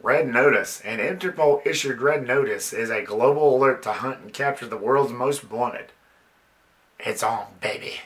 Red Notice. An Interpol-issued Red Notice is a global alert to hunt and capture the world's most wanted. It's on, baby.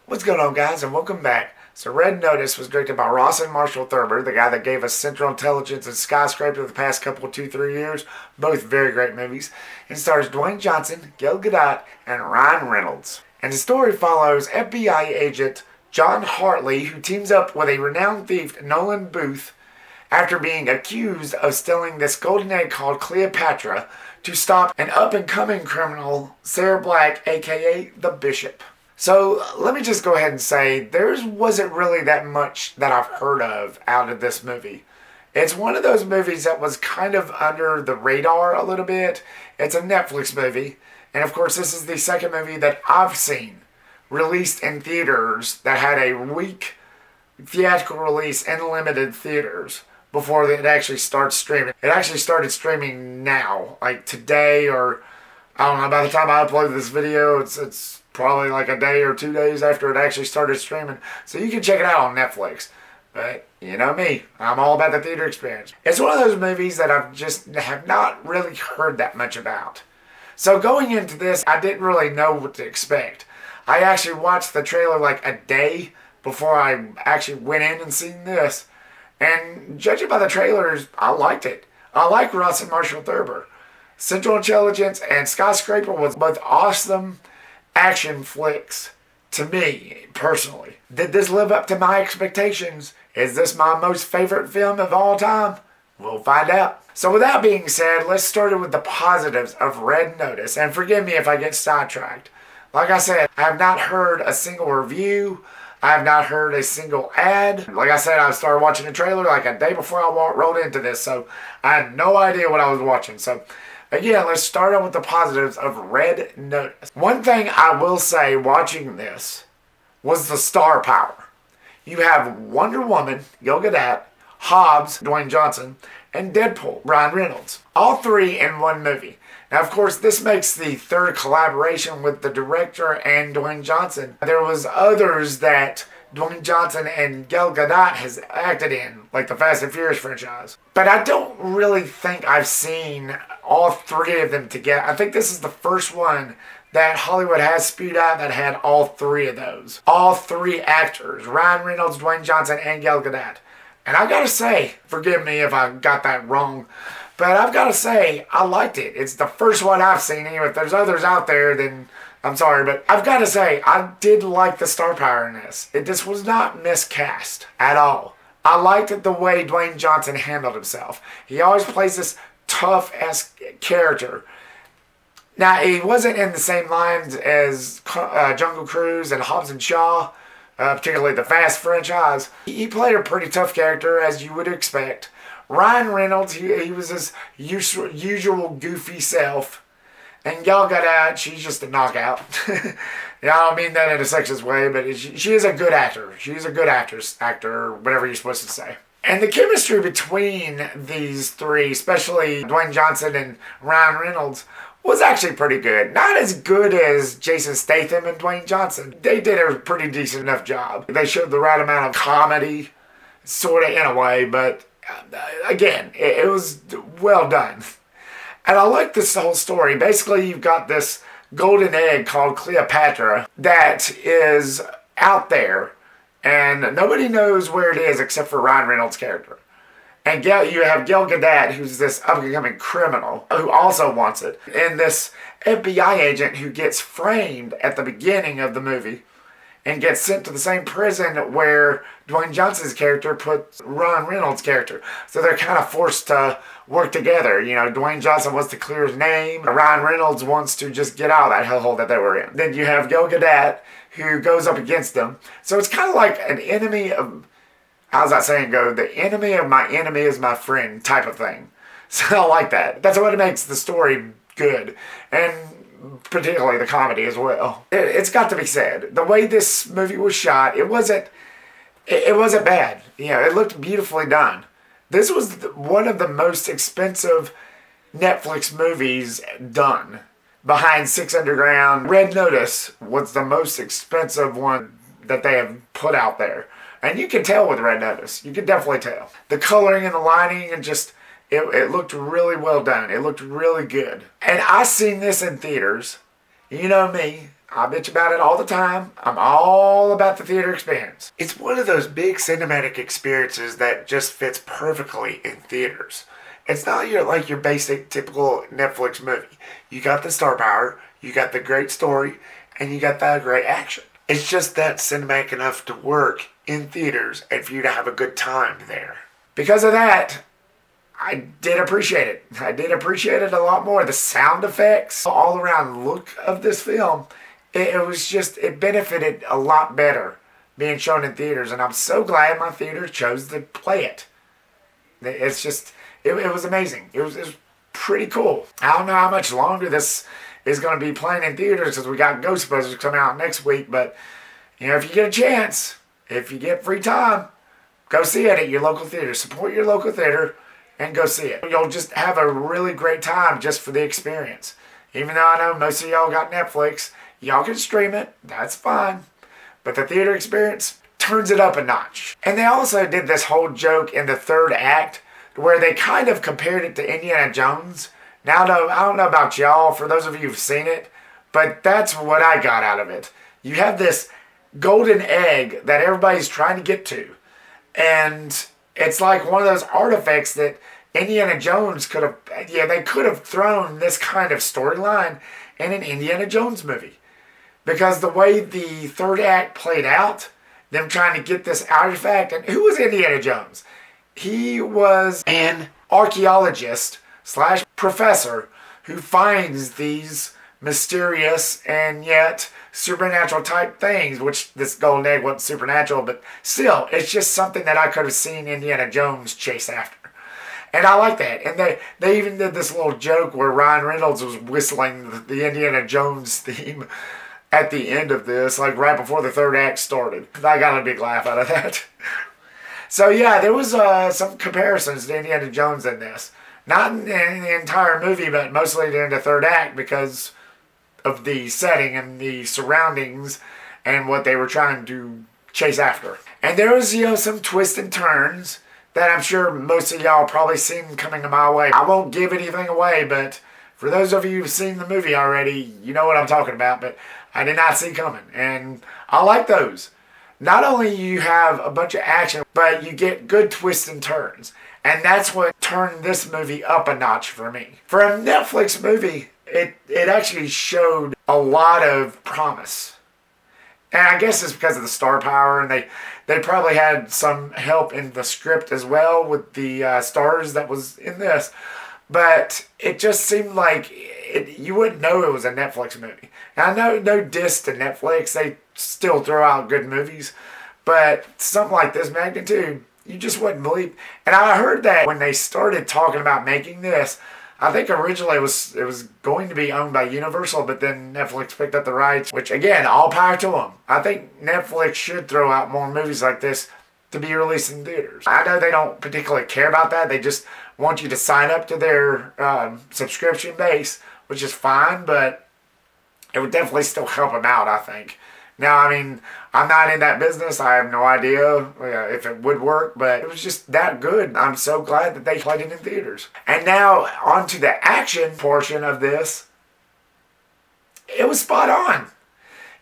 What's going on, guys, and welcome back. So Red Notice was directed by Rawson Marshall Thurber, the guy that gave us Central Intelligence and Skyscraper the past couple, 2-3 years. Both very great movies. It stars Dwayne Johnson, Gadot, and Ryan Reynolds. And the story follows FBI agent John Hartley, who teams up with a renowned thief, Nolan Booth, after being accused of stealing this golden egg called Cleopatra to stop an up-and-coming criminal, Sarah Black, aka the Bishop. So let me just go ahead and say there wasn't really that much that I've heard of out of this movie. It's one of those movies that was kind of under the radar a little bit. It's a Netflix movie. And of course, this is the second movie that I've seen released in theaters that had a week theatrical release in limited theaters before it actually starts streaming. It actually started streaming now, like today, or I don't know, by the time I upload this video, it's probably like a day or 2 days after it actually started streaming. So you can check it out on Netflix. But you know me, I'm all about the theater experience. It's one of those movies that I've just have not really heard that much about. So going into this, I didn't really know what to expect. I actually watched the trailer like a day before I actually went in and seen this. And judging by the trailers, I liked it. I like Rawson Marshall Thurber. Central Intelligence and Skyscraper was both awesome action flicks to me personally. Did this live up to my expectations? Is this my most favorite film of all time? We'll find out. So with that being said, let's start with the positives of Red Notice. And forgive me if I get sidetracked. Like I said, I have not heard a single review. I have not heard a single ad. Like I said, I started watching the trailer like a day before I rolled into this. So I had no idea what I was watching. So again, let's start out with the positives of Red Notice. One thing I will say watching this was the star power. You have Wonder Woman, Gadot, Hobbs, Dwayne Johnson, and Deadpool, Ryan Reynolds. All three in one movie. Now, of course, this makes the third collaboration with the director and Dwayne Johnson. There was others that Dwayne Johnson and Gadot has acted in, like the Fast and Furious franchise. But I don't really think I've seen all three of them together. I think this is the first one that Hollywood has spewed out that had all three of those. All three actors, Ryan Reynolds, Dwayne Johnson, and Gadot. And I gotta say, forgive me if I got that wrong, but I've gotta say, I liked it. It's the first one I've seen. Anyway, if there's others out there, then I'm sorry, but I've got to say, I did like the star power in this. This was not miscast at all. I liked the way Dwayne Johnson handled himself. He always plays this tough-ass character. Now, he wasn't in the same lines as Jungle Cruise and Hobbs and Shaw, particularly the Fast franchise. He played a pretty tough character, as you would expect. Ryan Reynolds, he was his usual goofy self. And Gadot, she's just a knockout. Yeah, I don't mean that in a sexist way, but she is a good actor. She's a good actor, whatever you're supposed to say. And the chemistry between these three, especially Dwayne Johnson and Ryan Reynolds, was actually pretty good. Not as good as Jason Statham and Dwayne Johnson. They did a pretty decent enough job. They showed the right amount of comedy, sort of in a way, but again, it was well done. And I like this whole story. Basically, you've got this golden egg called Cleopatra that is out there, and nobody knows where it is except for Ryan Reynolds' character. And you have Gadot, who's this up-and-coming criminal who also wants it, and this FBI agent who gets framed at the beginning of the movie and gets sent to the same prison where Dwayne Johnson's character put Ryan Reynolds' character. So they're kind of forced to work together. You know, Dwayne Johnson wants to clear his name. Ryan Reynolds wants to just get out of that hellhole that they were in. Then you have Gadot, who goes up against them. So it's kind of like an enemy of, how's that saying go? The enemy of my enemy is my friend type of thing. So I like that. That's what makes the story good. And particularly the comedy as well. It's got to be said. The way this movie was shot, it wasn't bad. You know, it looked beautifully done. This was one of the most expensive Netflix movies done. Behind Six Underground, Red Notice was the most expensive one that they have put out there. And you can tell with Red Notice. You can definitely tell. The coloring and the lighting and just, it looked really well done. It looked really good. And I seen this in theaters. You know me. I bitch about it all the time. I'm all about the theater experience. It's one of those big cinematic experiences that just fits perfectly in theaters. It's not like your basic, typical Netflix movie. You got the star power, you got the great story, and you got the great action. It's just that cinematic enough to work in theaters and for you to have a good time there. Because of that, I did appreciate it. I did appreciate it a lot more. The sound effects, all around look of this film, it benefited a lot better being shown in theaters. And I'm so glad my theater chose to play it. It's just, it was amazing. It was pretty cool. I don't know how much longer this is going to be playing in theaters because we got Ghostbusters coming out next week. But, if you get a chance, if you get free time, go see it at your local theater. Support your local theater and go see it. You'll just have a really great time just for the experience. Even though I know most of y'all got Netflix, y'all can stream it. That's fine. But the theater experience turns it up a notch. And they also did this whole joke in the third act where they kind of compared it to Indiana Jones. Now, I don't know about y'all, for those of you who've seen it, but that's what I got out of it. You have this golden egg that everybody's trying to get to. And it's like one of those artifacts that Indiana Jones could have, they could have thrown this kind of storyline in an Indiana Jones movie. Because the way the third act played out, them trying to get this artifact, and who was Indiana Jones? He was an archaeologist / professor who finds these mysterious and yet supernatural type things, which this golden egg wasn't supernatural, but still, it's just something that I could have seen Indiana Jones chase after. And I like that. And they even did this little joke where Ryan Reynolds was whistling the Indiana Jones theme at the end of this, like right before the third act started. I got a big laugh out of that. So yeah, there was some comparisons to Indiana Jones in this. Not in the entire movie, but mostly during the third act because of the setting and the surroundings and what they were trying to chase after. And there was, some twists and turns that I'm sure most of y'all probably seen coming to my way. I won't give anything away, but for those of you who've seen the movie already, you know what I'm talking about, but I did not see coming. And I like those. Not only you have a bunch of action, but you get good twists and turns. And that's what turned this movie up a notch for me. For a Netflix movie, it actually showed a lot of promise. And I guess it's because of the star power, and they probably had some help in the script as well with the stars that was in this. But it just seemed like you wouldn't know it was a Netflix movie. And I know no diss to Netflix, they still throw out good movies. But something like this magnitude, you just wouldn't believe. And I heard that when they started talking about making this, I think originally it was going to be owned by Universal, but then Netflix picked up the rights, which again, all power to them. I think Netflix should throw out more movies like this to be released in theaters. I know they don't particularly care about that. They just want you to sign up to their subscription base, which is fine, but it would definitely still help them out, I think. Now, I mean, I'm not in that business. I have no idea if it would work, but it was just that good. I'm so glad that they played it in theaters. And now, on to the action portion of this. It was spot on.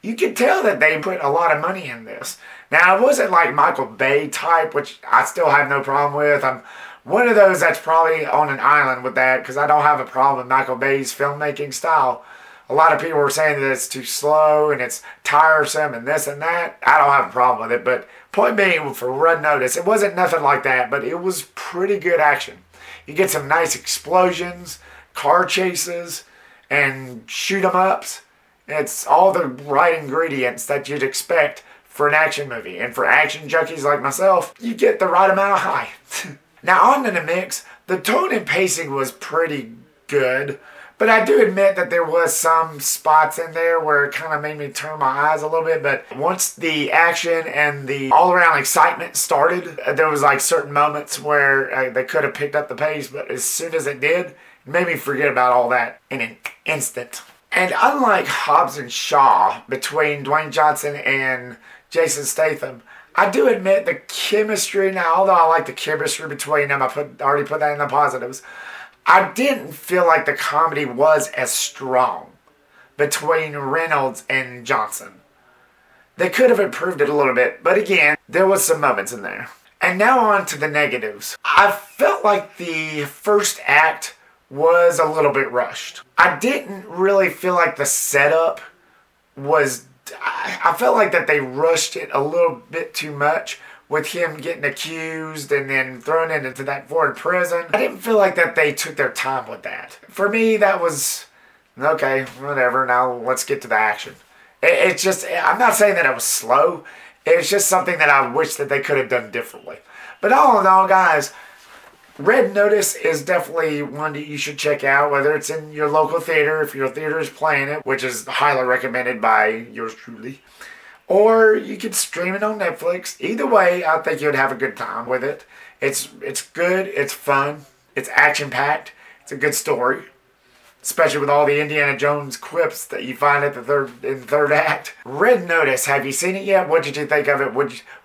You could tell that they put a lot of money in this. Now, it wasn't like Michael Bay type, which I still have no problem with. I'm one of those that's probably on an island with that, because I don't have a problem with Michael Bay's filmmaking style. A lot of people were saying that it's too slow and it's tiresome and this and that. I don't have a problem with it, but point being, for Red Notice, it wasn't nothing like that, but it was pretty good action. You get some nice explosions, car chases, and shoot 'em ups. It's all the right ingredients that you'd expect for an action movie. And for action junkies like myself, you get the right amount of high. Now, on to the mix, the tone and pacing was pretty good. But I do admit that there was some spots in there where it kind of made me turn my eyes a little bit. But once the action and the all-around excitement started, there was like certain moments where they could have picked up the pace. But as soon as it did, it made me forget about all that in an instant. And unlike Hobbs and Shaw, between Dwayne Johnson and Jason Statham, I do admit the chemistry now, although I like the chemistry between them, I already put that in the positives. I didn't feel like the comedy was as strong between Reynolds and Johnson. They could have improved it a little bit, but again, there was some moments in there. And now on to the negatives. I felt like the first act was a little bit rushed. I didn't really feel like the setup was... I felt like that they rushed it a little bit too much with him getting accused and then thrown into that foreign prison. I didn't feel like that they took their time with that. For me, that was, okay, whatever, now let's get to the action. It's just, I'm not saying that it was slow. It's just something that I wish that they could have done differently. But all in all, guys, Red Notice is definitely one that you should check out, whether it's in your local theater, if your theater is playing it, which is highly recommended by yours truly. Or you could stream it on Netflix. Either way, I think you'd have a good time with it. It's good, it's fun, it's action-packed, it's a good story. Especially with all the Indiana Jones quips that you find at the third act. Red Notice, have you seen it yet? What did you think of it?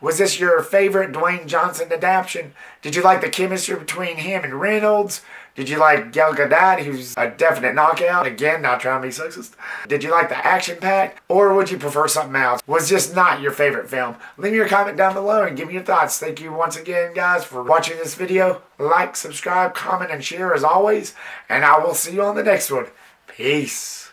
Was this your favorite Dwayne Johnson adaptation? Did you like the chemistry between him and Reynolds? Did you like Gadot, who's a definite knockout? Again, not trying to be sexist. Did you like the action pack? Or would you prefer something else? Was this not your favorite film? Leave me your comment down below and give me your thoughts. Thank you once again, guys, for watching this video. Like, subscribe, comment, and share as always. And I will see you on the next one. Peace.